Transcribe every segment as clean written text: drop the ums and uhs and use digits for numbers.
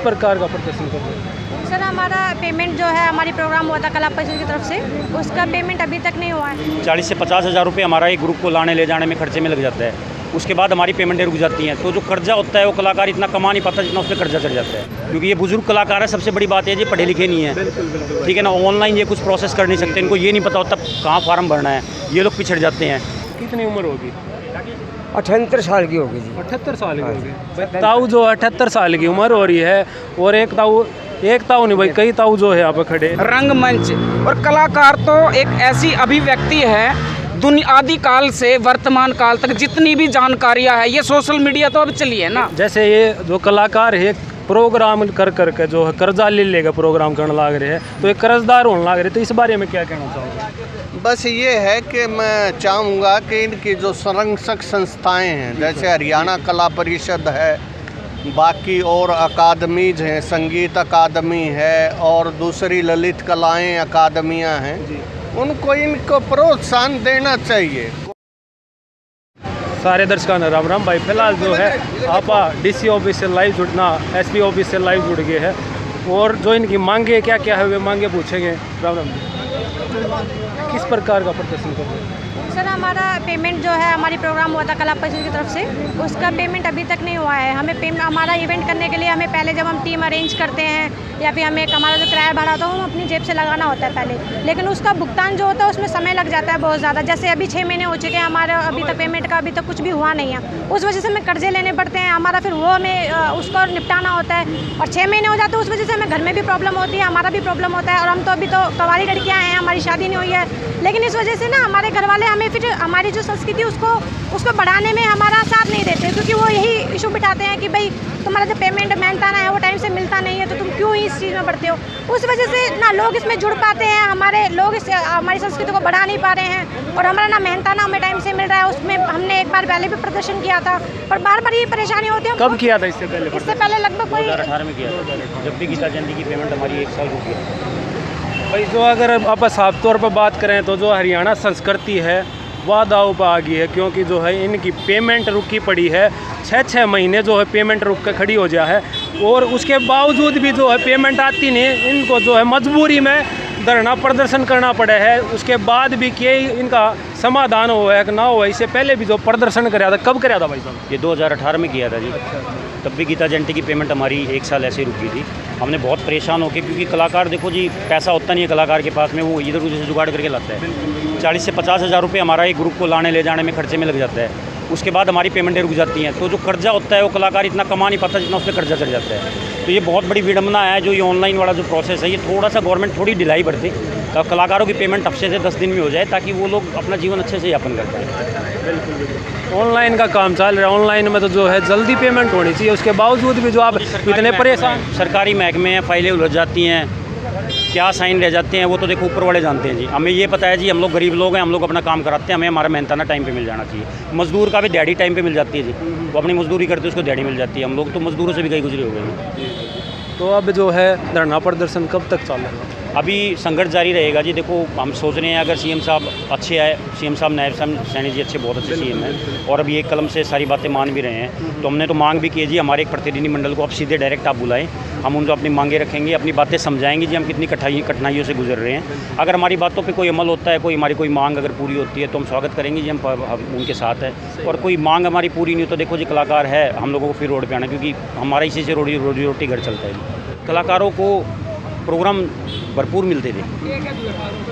प्रकार का प्रदर्शन कर रहे हैं? सर हमारा पेमेंट जो है हमारी प्रोग्राम हुआ था कला परिषद की तरफ से, उसका पेमेंट अभी तक नहीं हुआ है। 40 से 50 हज़ार रुपये हमारा एक ग्रुप को लाने ले जाने में खर्चे में लग जाता है। उसके बाद हमारी पेमेंटें रुक जाती हैं। तो जो कर्जा होता है वो कलाकार इतना कमा नहीं पाता जितना उस पर कर्जा चढ़ जाता है, क्योंकि ये बुजुर्ग कलाकार है। सबसे बड़ी बात है ये पढ़े लिखे नहीं है, ठीक है ना। ऑनलाइन ये कुछ प्रोसेस कर नहीं सकते, इनको ये नहीं पता होता कहाँ फार्म भरना है, ये लोग पिछड़ जाते हैं। कितनी उम्र होगी? 78 साल की होगी जी। 78 साल की होगी। ताऊ जो 78 साल की उम्र हो रही है, और एक ताऊ नहीं भाई, कई ताऊ जो है यहाँ पे खड़े। रंगमंच और कलाकार तो एक ऐसी अभिव्यक्ति है, दुनिया आदि काल से वर्तमान काल तक जितनी भी जानकारियाँ है, ये सोशल मीडिया तो अब चली है ना। जैसे ये जो कलाकार है प्रोग्राम कर के जो है कर्जा ले लेगा प्रोग्राम करने लग रहे हैं, तो एक कर्जदार होने लग रहे, तो इस बारे में क्या कहना चाहोगे? बस ये है कि मैं चाहूँगा कि इनकी जो संरक्षक संस्थाएं हैं, जैसे हरियाणा कला परिषद है, बाकी और अकादमीज हैं, संगीत अकादमी है और दूसरी ललित कलाएं अकादमियां हैं, उनको इनको प्रोत्साहन देना चाहिए। सारे दर्शकों ने राम राम भाई। फिलहाल जो है आप डीसी ऑफिस से लाइव जुड़ना, एसपी ऑफिस से लाइव जुड़ गए हैं, और जो इनकी मांगे क्या क्या है वे मांगे पूछेंगे। राम राम, किस प्रकार का प्रदर्शन कर रहे हैं? सर हमारा पेमेंट जो है हमारी प्रोग्राम हुआ था कला परिषद की तरफ से, उसका पेमेंट अभी तक नहीं हुआ है। हमें हमारा इवेंट करने के लिए हमें पहले जब हम टीम अरेंज करते हैं या फिर हमें हमारा जो किराया भाड़ा होता है वो हम अपनी जेब से लगाना होता है पहले, लेकिन उसका भुगतान जो होता है उसमें समय लग जाता है बहुत ज़्यादा। जैसे अभी 6 महीने हो चुके हैं हमारा, अभी तक पेमेंट का अभी तक कुछ भी हुआ नहीं है। उस वजह से हमें कर्जे लेने पड़ते हैं, हमारा फिर वो हमें उसको निपटाना होता है, और 6 महीने हो जाते हैं। उस वजह से हमें घर में भी प्रॉब्लम होती है, हमारा भी प्रॉब्लम होता है, और हम तो अभी तो कवारी लड़कियाँ हैं, हमारी शादी नहीं हुई है। लेकिन इस वजह से ना हमारे घर वाले हमें फिर हमारी जो संस्कृति उसको बढ़ाने में हमारा साथ नहीं देते, क्योंकि वो यही इशू बिठाते हैं कि भाई तुम्हारा जो पेमेंट मेहनताना है वो टाइम से मिलता नहीं है, तो तुम क्यों ही इस चीज़ में पढ़ते हो। उस वजह से ना लोग इसमें जुड़ पाते हैं, हमारे लोग हमारी संस्कृति को बढ़ा नहीं पा रहे हैं, और हमारा ना मेहनताना हमें टाइम से मिल रहा है। उसमें हमने एक बार पहले भी प्रदर्शन किया था, और बार बार ये परेशानी होती है। कब किया था इससे पहले? इससे पहले लगभग 2018 में किया था, जब भी गीता जयंती की पेमेंट हमारी 1 साल रुकी है। भाई जो अगर आप साफ तौर पर बात करें तो जो हरियाणा संस्कृति है वह दाव पर आ गई है, क्योंकि जो है इनकी पेमेंट रुकी पड़ी है। 6 महीने जो है पेमेंट रुक कर खड़ी हो जाए है, और उसके बावजूद भी जो है पेमेंट आती नहीं। इनको जो है मजबूरी में धरना प्रदर्शन करना पड़ा है। उसके बाद भी कि इनका समाधान हुआ है कि ना हुआ। इससे पहले भी जो प्रदर्शन कराया था, कब कराया था भाई साहब? ये 2018 में किया था जी। तब भी गीता जयंती की पेमेंट हमारी 1 साल ऐसे ही रुकी थी। हमने बहुत परेशान होकर, क्योंकि कलाकार देखो जी, पैसा होता नहीं है कलाकार के पास में, वो इधर उधर से जुगाड़ करके लाता है। 40 से 50 हज़ार रुपये हमारा एक ग्रुप को लाने ले जाने में खर्चे में लग जाता है। उसके बाद हमारी पेमेंटें रुक जाती हैं। तो जो कर्जा होता है वो कलाकार इतना कमा नहीं पाता जितना उस पर कर्जा चढ़ जाता है। तो ये बहुत बड़ी विडम्बना है जो ये ऑनलाइन वाला जो प्रोसेस है, ये थोड़ा सा गवर्नमेंट थोड़ी ढिलाई बरते, तो कलाकारों की पेमेंट हफ्ते से 10 दिन में हो जाए, ताकि वो लोग अपना जीवन अच्छे से यापन कर पाए। ऑनलाइन का काम चल रहा है, ऑनलाइन में तो जो है जल्दी पेमेंट होनी चाहिए, उसके बावजूद भी जो आप इतने परेशान। सरकारी महकमे हैं, फाइलें उलझ जाती हैं, क्या साइन रह जाते हैं, वो तो देखो ऊपर वाले जानते हैं जी। हमें ये पता है जी, हम लोग गरीब लोग हैं, हम लोग अपना काम कराते हैं, हमें हमारा मेहनताना टाइम पे मिल जाना चाहिए। मजदूर का भी दिहाड़ी टाइम पे मिल जाती है जी, वो अपनी मजदूरी करते हैं, उसको दिहाड़ी मिल जाती है। हम लोग तो मजदूरों से भी कई गुजरे हो गए हैं। तो अब जो है धरना प्रदर्शन कब तक चलेगा? अभी संघर्ष जारी रहेगा जी। देखो हम सोच रहे हैं अगर सीएम साहब अच्छे आए, सीएम साहब नायब साहब सैनी जी अच्छे, बहुत अच्छे सीएम हैं, और अभी एक कलम से सारी बातें मान भी रहे हैं, तो हमने तो मांग भी की है जी, हमारे एक प्रतिनिधि मंडल को आप सीधे डायरेक्ट आप बुलाएं, हम उनको अपनी मांगे रखेंगे, अपनी बातें समझाएंगे जी हम कितनी कठिनाइयों से गुजर रहे हैं। अगर हमारी बातों पर कोई अमल होता है, कोई हमारी कोई मांग अगर पूरी होती है तो हम स्वागत करेंगे जी, हम उनके साथ है। और कोई मांग हमारी पूरी नहीं हो तो देखो जी, कलाकार है, हम लोगों को फिर रोड पर आना, क्योंकि हमारा इसी से रोजी रोटी घर चलता है जी। कलाकारों को प्रोग्राम भरपूर मिलते थे,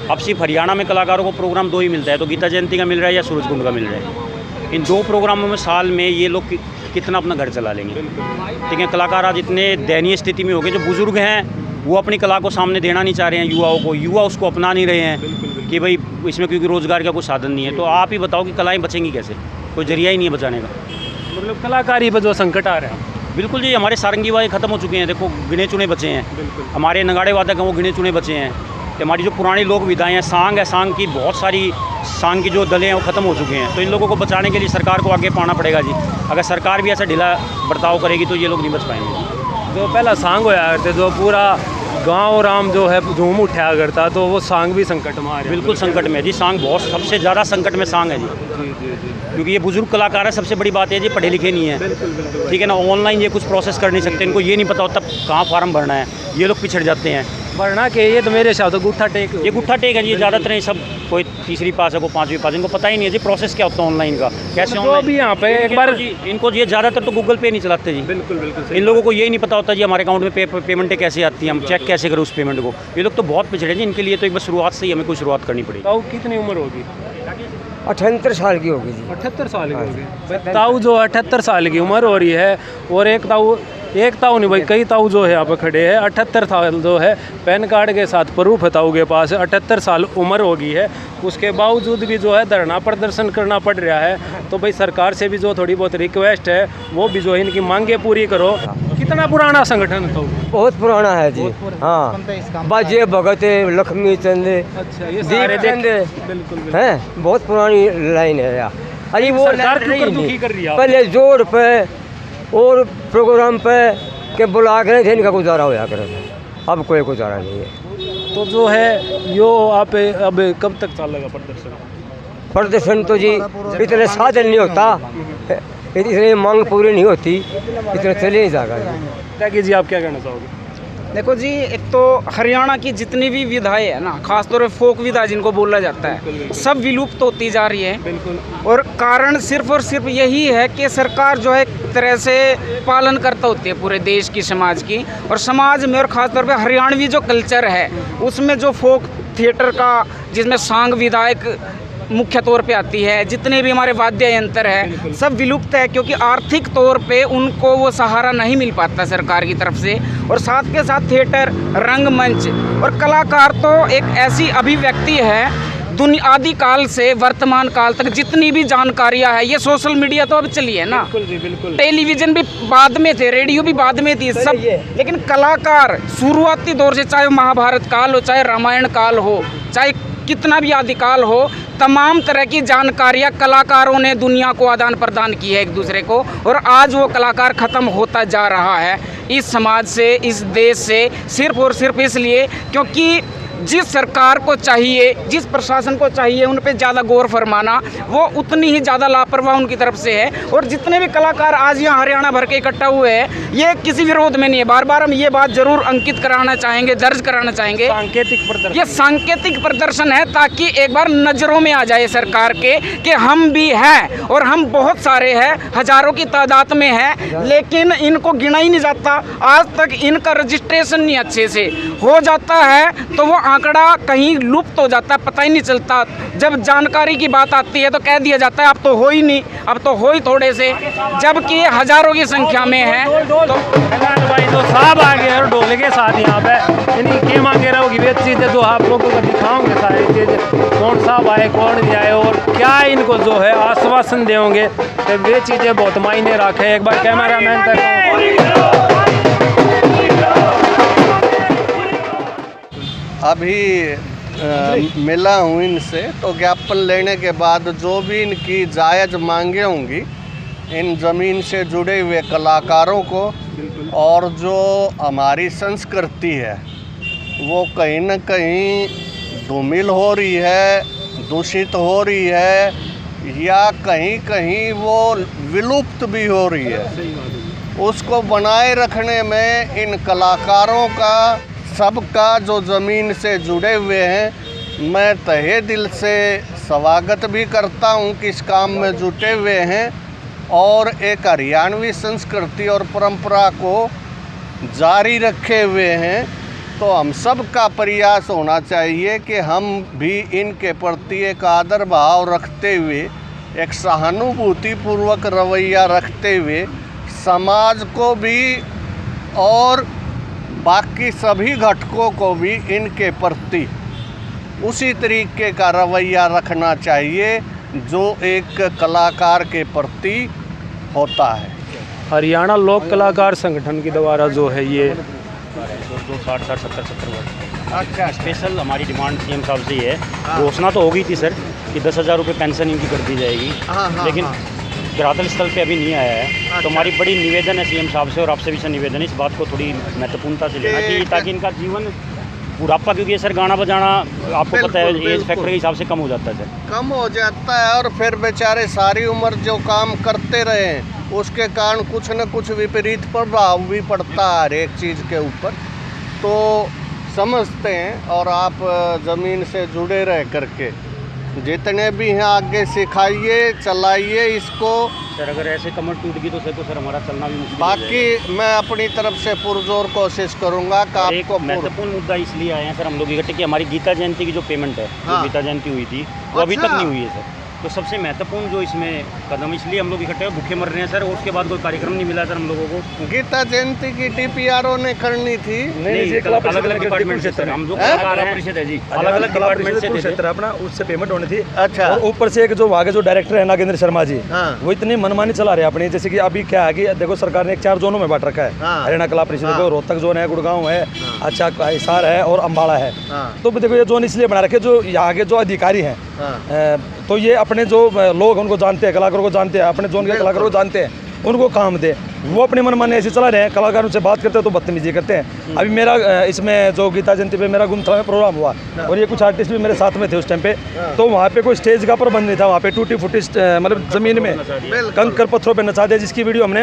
अब सिर्फ हरियाणा में कलाकारों को प्रोग्राम 2 ही मिलता है, तो गीता जयंती का मिल रहा है या सूरज कुंड का मिल रहा है। इन 2 प्रोग्रामों में साल में ये लोग कितना अपना घर चला लेंगे, ठीक है। कलाकार आज इतने दयनीय स्थिति में हो गए, जो बुजुर्ग हैं वो अपनी कला को सामने देना नहीं चाह रहे हैं युवाओं को, युवा उसको अपना नहीं रहे हैं कि भाई इसमें क्योंकि रोज़गार का कोई साधन नहीं है। तो आप ही बताओ कि कलाएँ बचेंगी कैसे? कोई जरिया ही नहीं है बचाने का। मतलब कलाकारी पर जो संकट आ रहा है। बिल्कुल जी, हमारे सारंगी वादे ख़त्म हो चुके हैं, देखो गिने चुने बचे हैं। हमारे नगाड़े वादक हैं वो गिने चुने बचे हैं। कि हमारी जो पुरानी लोक विधाएँ हैं, सांग है, सांग की बहुत सारी सांग की जो दलें हैं वो ख़त्म हो चुके हैं। तो इन लोगों को बचाने के लिए सरकार को आगे पाना पड़ेगा जी। अगर सरकार भी ऐसा ढीला बर्ताव करेगी तो ये लोग नहीं बच पाएंगे। जो पहला सांग होया करते, जो पूरा गांव राम जो है झूम उठाया करता, तो वो सांग भी संकट में आ रहा है। बिल्कुल संकट में है जी, सांग बहुत सबसे ज़्यादा संकट में सांग है जी, क्योंकि ये बुजुर्ग कलाकार है। सबसे बड़ी बात है जी, पढ़े लिखे नहीं है, ठीक है ना, ऑनलाइन ये कुछ प्रोसेस कर नहीं सकते, इनको ये नहीं पता होता कहाँ फार्म भरना है, ये लोग पिछड़ जाते हैं। वरना के ये तो मेरे हिसाब से गुट्ठा टेक, ये गुट्ठा टेक है जी, ज़्यादातर ये सब कोई तीसरी पास है, कोई पाँचवीं पास, इनको पता ही नहीं है जी प्रोसेस क्या होता है ऑनलाइन का, कैसे जो ऑनलाइन। भी यहाँ पे एक बार जी इनको ये ज़्यादातर तो गूगल पे नहीं चलाते जी। बिल्कुल बिल्कुल इन लोगों को ये नहीं पता होता जी हमारे अकाउंट में पेमेंटें कैसे आती हैं, हम चेक कैसे करें उस पेमेंट को। ये लोग तो बहुत पिछड़े जी, इनके लिए तो एक बार शुरुआत से ही हमें कोई शुरुआत करनी पड़ेगी। ताऊ कितनी उम्र होगी? 78 साल की होगी जी। 78 साल की होगी। ताऊ जो 78 साल की उम्र हो रही है, और एक ताऊ नहीं भाई, कई ताऊ जो है यहाँ पे खड़े हैं। 78 साल जो है पैन कार्ड के साथ प्रूफ है ताऊ के पास, 78 साल उम्र हो गई है, उसके बावजूद भी जो है धरना प्रदर्शन करना पड़ रहा है। तो भाई सरकार से भी जो थोड़ी बहुत रिक्वेस्ट है, वो भी जो है इनकी मांगे पूरी करो। कितना पुराना संगठन है ताऊ? बहुत पुराना है जी। हाँ, बाजे भगत लक्ष्मी चंद, अच्छा, ये दीप सारे चंद बिल्कुल है, बहुत पुरानी लाइन है यार। अरे वो सरकार लाइन क्यों नहीं दुखी कर रही है? पहले जोर पे और प्रोग्राम पे के बुला कर इनका गुजारा होया करे, अब कोई गुजारा नहीं है। तो जो है यो आप अब कब तक चलेगा प्रदर्शन? प्रदर्शन तो जी इतने साधन नहीं होता, इतनी मांग पूरी नहीं होती, इतने चले नहीं जाएगा। त्यागी जी आप क्या कहना चाहोगे? देखो जी, एक तो हरियाणा की जितनी भी विधाएं है ना, खासतौर पर फोक विधा जिनको बोला जाता है, सब विलुप्त होती जा रही है। बिल्कुल। और कारण सिर्फ और सिर्फ यही है कि सरकार जो है एक तरह से पालन करता होती है पूरे देश की, समाज की, और समाज में और ख़ासतौर पे हरियाणवी जो कल्चर है उसमें जो फोक थिएटर का, जिसमें सांग विधायक मुख्य तौर पे आती है, जितने भी हमारे वाद्य यंत्र है सब विलुप्त है, क्योंकि आर्थिक तौर पे उनको वो सहारा नहीं मिल पाता सरकार की तरफ से। और साथ के साथ थिएटर, रंगमंच और कलाकार तो एक ऐसी अभिव्यक्ति है, दुनिया आदिकाल से वर्तमान काल तक जितनी भी जानकारियां है, ये सोशल मीडिया तो अब चली है ना, बिल्कुल जी बिल्कुल। टेलीविजन भी बाद में थे, रेडियो भी बाद में थी सब, लेकिन कलाकार शुरुआती दौर से, चाहे महाभारत काल हो, चाहे रामायण काल हो, चाहे कितना भी आदिकाल हो, तमाम तरह की जानकारियाँ कलाकारों ने दुनिया को आदान प्रदान की है एक दूसरे को। और आज वो कलाकार ख़त्म होता जा रहा है इस समाज से, इस देश से, सिर्फ और सिर्फ इसलिए क्योंकि जिस सरकार को चाहिए, जिस प्रशासन को चाहिए उन पे ज़्यादा गौर फरमाना, वो उतनी ही ज़्यादा लापरवाह उनकी तरफ से है। और जितने भी कलाकार आज यहाँ हरियाणा भर के इकट्ठा हुए हैं, ये किसी विरोध में नहीं है। बार बार हम ये बात जरूर अंकित कराना चाहेंगे, दर्ज कराना चाहेंगे, सांकेतिक प्रदर्शन, ये सांकेतिक प्रदर्शन है, ताकि एक बार नज़रों में आ जाए सरकार के कि हम भी हैं और हम बहुत सारे हैं, हज़ारों की तादाद में हैं, लेकिन इनको गिना ही नहीं जाता। आज तक इनका रजिस्ट्रेशन नहीं अच्छे से हो जाता है, तो वो आंकड़ा कहीं लुप्त हो जाता है, पता ही नहीं चलता। जब जानकारी की बात आती है तो कह दिया जाता है अब तो हो ही नहीं, अब तो हो ही थोड़े से, जबकि हज़ारों की संख्या में है। तो भाई जो साहब आ गए और ढोल के साथ यहाँ पे इनकी क्या मांगे रहोगी, वे चीज़ें जो आप लोगों को दिखाओगे सारी चीज़ें, कौन साहब आए कौन नहीं आए और क्या इनको जो है आश्वासन देंगे, तो वे चीज़ें बहुत मायने रखें। एक बार कैमरा मैन तक अभी मिला हूँ इनसे, तो ज्ञापन लेने के बाद जो भी इनकी जायज़ मांगे होंगी इन ज़मीन से जुड़े हुए कलाकारों को, और जो हमारी संस्कृति है वो कहीं न कहीं धूमिल हो रही है, दूषित हो रही है, या कहीं कहीं वो विलुप्त भी हो रही है, उसको बनाए रखने में इन कलाकारों का, सबका जो ज़मीन से जुड़े हुए हैं, मैं तहे दिल से स्वागत भी करता हूं कि इस काम में जुटे हुए हैं और एक हरियाणवी संस्कृति और परंपरा को जारी रखे हुए हैं। तो हम सब का प्रयास होना चाहिए कि हम भी इनके प्रति एक आदर भाव रखते हुए, एक सहानुभूतिपूर्वक रवैया रखते हुए समाज को भी और बाकी सभी घटकों को भी इनके प्रति उसी तरीके का रवैया रखना चाहिए जो एक कलाकार के प्रति होता है। हरियाणा लोक कलाकार संगठन के द्वारा जो है ये 60-70 वर्ष। अच्छा, स्पेशल हमारी डिमांड सीएम साहब से ये है, घोषणा तो हो गई थी सर कि 10,000 रुपये पेंशन इनकी कर दी जाएगी, लेकिन धरातल स्थल पे अभी नहीं आया है। तो हमारी बड़ी निवेदन है सीएम साहब से और आपसे भी सर निवेदन है इस बात को थोड़ी महत्वपूर्णता से लेना कि ताकि इनका जीवन बुढ़ापा, क्योंकि ये सर गाना बजाना आपको पता है एज फैक्टर के हिसाब से कम हो जाता है सर, कम हो जाता है। और फिर बेचारे सारी उम्र जो काम करते रहे उसके कारण कुछ न कुछ विपरीत प्रभाव भी पड़ता है हर एक चीज़ के ऊपर। तो समझते हैं और आप ज़मीन से जुड़े रह करके जितने भी हैं आगे सिखाइए, चलाइए इसको। सर अगर ऐसे कमर टूट गई तो सर हमारा चलना भी मुश्किल। बाकी मैं अपनी तरफ से पुरजोर कोशिश करूंगा कि आपको महत्वपूर्ण मुद्दा इसलिए आए हैं सर हम लोग इकट्ठे कि हमारी गीता जयंती की जो पेमेंट है, जो गीता जयंती हुई थी वो अभी तक नहीं हुई है सर। तो सबसे महत्वपूर्ण जो इसमें कदम, इसलिए हम लोग इकट्ठे भूखे मर रहे हैं सर, और उसके बाद कोई कार्यक्रम नहीं मिला सर हम लोगों को। गीता जयंती की DPRO ने करनी थी। अलग अलग डिपार्टमेंट से सर, हम जो परिषद है जी, अलग अलग डिपार्टमेंट से क्षेत्र अपना उससे पेमेंट होनी थी। अच्छा। और ऊपर से एक जो वहाँ के जो डायरेक्टर है नागेंद्र शर्मा जी, वो इतनी मनमानी चला रहे हैं अपनी। जैसे कि अभी क्या है कि देखो सरकार ने एक 4 जोनों में बांट रखा है। हरियाणा कला परिषद को रोहतक जोन है, गुड़गांव है, अच्छा हिसार है और अम्बाड़ा है। तो देखो ये जोन इसलिए बना रखे जो यहाँ के जो अधिकारी हैं, तो ये अपने जो लोग उनको जानते हैं, कलाकारों को जानते हैं, अपने जोन के कलाकारों को जानते हैं, उनको काम दे। वो अपने मनमाने ऐसे चला रहे हैं, कलाकारों से बात करते हैं तो बदतमीजी करते हैं। अभी मेरा इसमें जो गीता जयंती पे मेरा गुमथला में प्रोग्राम हुआ और ये कुछ आर्टिस्ट भी मेरे साथ में थे उस टाइम पे, तो वहाँ पे कोई स्टेज का प्रबंध नहीं था। वहाँ पे टूटी फूटी मतलब ज़मीन में कंकर पत्थरों पे नचा दिया, जिसकी वीडियो हमने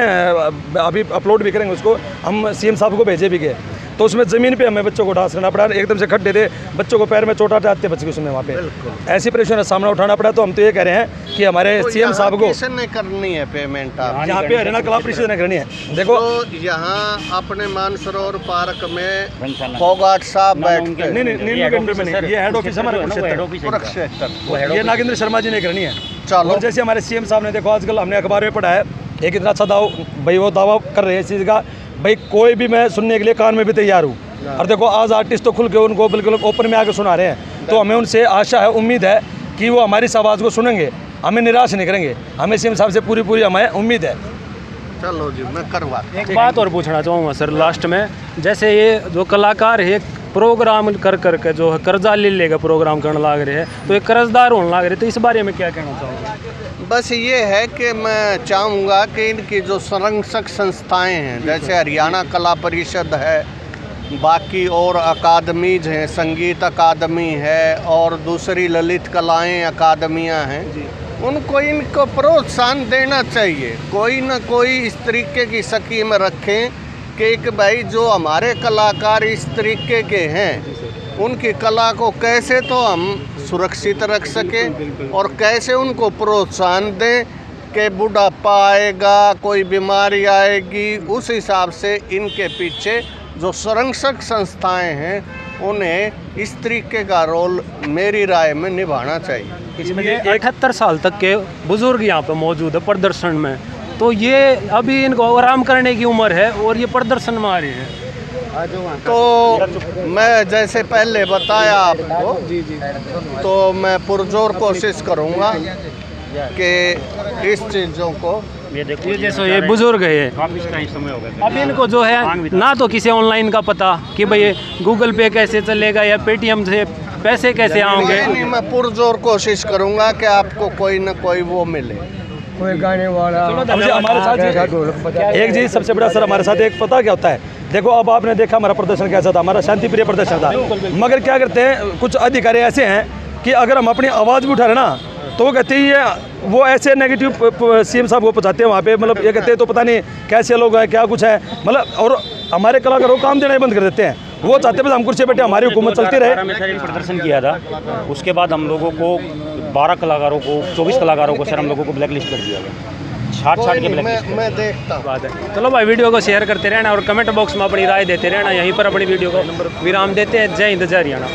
अभी अपलोड भी करेंगे, उसको हम CM साहब को भेजे भी गए। तो उसमें ज़मीन पे हमें बच्चों को डांस करना पड़ा, एकदम से खड्डे थे, बच्चों को पैर में चोट आते बच्चे उसमें वहाँ पे ऐसी परेशानी का सामना उठाना पड़ा। तो हम तो ये कह रहे हैं कि हमारे CM साहब को किसने करनी है पेमेंट? आप यहाँ पे हरियाणा कला परिषद ने करनी है। देखो तो यहाँ अपने मानसरोवर पार्क में फोगाट साहब बैठते, नहीं, ये हेड ऑफिस हमारे कुरुक्षेत्र, ये नागेंद्र शर्मा जी ने करनी है। चलो। और जैसे हमारे CM साहब ने, देखो आजकल हमने अखबार में पढ़ा है एक इतना अच्छा भाई वो दावा कर रहे हैं इस चीज़ का, भाई कोई भी मैं सुनने के लिए कान में भी तैयार हूँ। और देखो आज आर्टिस्ट तो खुल के उनको बिल्कुल ओपन में आके सुना रहे हैं। तो हमें उनसे आशा है, उम्मीद है कि वो हमारी इस आवाज़ को सुनेंगे, हमें निराश नहीं करेंगे। हमें CM साहब से पूरी हमें उम्मीद है। चलो जी, मैं करवा। एक बात और पूछना चाहूँगा सर लास्ट में, जैसे ये जो कलाकार है प्रोग्राम कर करके जो है कर्जा ले लेगा प्रोग्राम करने लग रहे हैं, तो ये कर्जदार होने लग रहे, तो इस बारे में क्या कहना चाहोगे? बस ये है कि मैं चाहूँगा कि इनकी जो संरक्षक संस्थाएं हैं, जैसे हरियाणा कला परिषद है, बाकी और अकादमीज हैं, संगीत अकादमी है और दूसरी ललित कलाएं अकादमियां हैं, इनको प्रोत्साहन देना चाहिए। कोई ना कोई इस तरीके की स्कीम रखें कि भाई जो हमारे कलाकार इस तरीके के हैं उनकी कला को कैसे तो हम सुरक्षित रख सकें और कैसे उनको प्रोत्साहन दें कि बुढ़ापा आएगा, कोई बीमारी आएगी, उस हिसाब से इनके पीछे जो संरक्षक संस्थाएं हैं उन्हें इस तरीके का रोल मेरी राय में निभाना चाहिए। इसमें 78 साल तक के बुजुर्ग यहाँ पे मौजूद है प्रदर्शन में, तो ये अभी इनको आराम करने की उम्र है और ये प्रदर्शन में आ रही है। तो मैं जैसे पहले बताया आपको, तो मैं पुरजोर कोशिश करूँगा कि इस चीज़ों को ये देखो ये जैसे ये बुजुर्ग है, अब इनको जो है ना तो किसी ऑनलाइन का पता कि भाई गूगल पे कैसे चलेगा या पेटीएम से पैसे कैसे आओगे। नहीं, मैं पुरजोर कोशिश करूँगा कि आपको कोई ना कोई वो मिले, कोई गाने वाला। हमारे साथ एक चीज़ सबसे बड़ा सर हमारे साथ एक पता क्या होता है, देखो अब आपने देखा हमारा प्रदर्शन कैसा था, हमारा शांति प्रिय प्रदर्शन था, मगर क्या करते हैं कुछ अधिकारी ऐसे हैं कि अगर हम अपनी आवाज़ भी उठा रहे ना तो वो कहते हैं वो ऐसे नेगेटिव CM साहब को पहुँचाते हैं वहाँ पे, मतलब ये कहते हैं तो पता नहीं कैसे लोग हैं क्या कुछ है, मतलब और हमारे कलाकारों को काम देना ही बंद कर देते हैं। वो चाहते हैं हम कुर्सी बैठे हमारी हुकूमत चलती रहे। में सर एक प्रदर्शन किया था, उसके बाद हम लोगों को 12 कलाकारों को 24 कलाकारों को सर हम लोगों को ब्लैक लिस्ट कर दिया गया, छाट के ब्लैक लिस्ट। मैं देखता हूँ। बात है। चलो भाई वीडियो को शेयर करते रहना और कमेंट बॉक्स में अपनी राय देते रहना। यहीं पर अपनी वीडियो को विराम देते हैं। जय हिंद, जय हरियाणा।